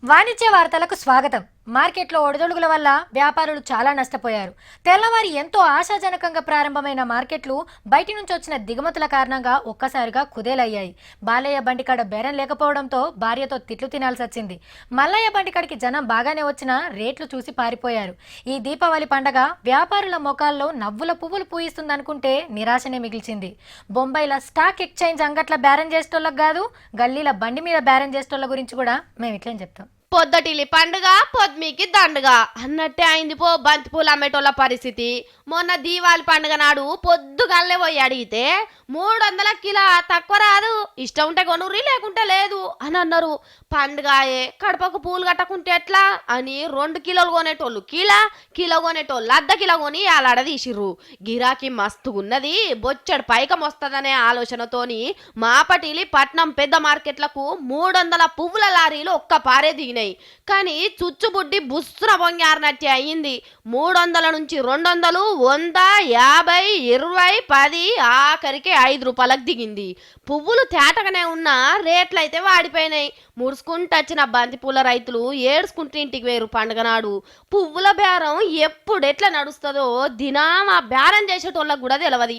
వాణిజ్య వార్తలకు స్వాగతం. మార్కెట్లో ఒడిదుడుకుల వల్ల వ్యాపారులు చాలా నష్టపోయారు. తెల్లవారి ఎంతో ఆశాజనకంగా ప్రారంభమైన మార్కెట్లు బయటి నుంచి వచ్చిన దిగుమతుల కారణంగా ఒక్కసారిగా కుదేలయ్యాయి. బాలయ్య బండికాడ బేరం లేకపోవడంతో భార్యతో తిట్లు తినాల్సి వచ్చింది. మల్లయ్య బండికాడికి జనం బాగానే వచ్చినా రేట్లు చూసి పారిపోయారు. ఈ దీపావళి పండగ వ్యాపారుల మొఖాల్లో నవ్వుల పువ్వులు పూయిస్తుందనుకుంటే నిరాశనే మిగిల్చింది. బొంబాయిల స్టాక్ ఎక్స్చేంజ్ అంగట్ల బేరం చేసేటోళ్ళకి కాదు, గల్లీల బండి మీద బేరం చేసేటోళ్ళ గురించి కూడా మేము ఇట్లేం చెప్తాం. పొద్దటిలి పండుగ పొద్దుమికి దండుగా అన్నట్టే అయింది పో బంతిపూలు అమ్మేటోళ్ళ పరిస్థితి. మొన్న దీవాలి పండుగ నాడు పొద్దుగాలే పోయి అడిగితే 300 కిలో తక్కువ రాదు, ఇష్టం ఉంటే కొనుర్రి లేకుంటే లేదు అని అన్నారు. పండుగాయే కడపకు పూలు కట్టకుంటే ఎట్లా అని 2 కిలోలు కొనేటోళ్ళు కిలో కొనేటోళ్ళు అర్ధ కిలో కొని అలాడ తీసిర్రు. గిరాకీ మస్తుగున్నది, బొచ్చడు పైకం వస్తుందనే ఆలోచనతోని మాపటిలి పట్నం పెద్ద మార్కెట్లకు 300 పువ్వుల లారీలు ఒక్క పారే దిగినాయి. కానీ చుచ్చుబుడ్డి బుస్సున బొంగారినట్టే అయ్యింది. 300 నుంచి 200, 100, 50, 20, 10 ఆఖరికి 5 రూపాయలకు దిగింది. పువ్వులు తేటగానే ఉన్నా రేట్లయితే వాడిపోయినాయి. ముడుచుకుంటొచ్చిన బంతిపూల రైతులు ఏడ్చుకుంటూ ఇంటికి వేరు పండుగ నాడు. పువ్వుల బేరం ఎప్పుడు ఎట్లా నడుస్తుందో దినం ఆ బేరం చేసేటోళ్ళకు కూడా తెలియదు.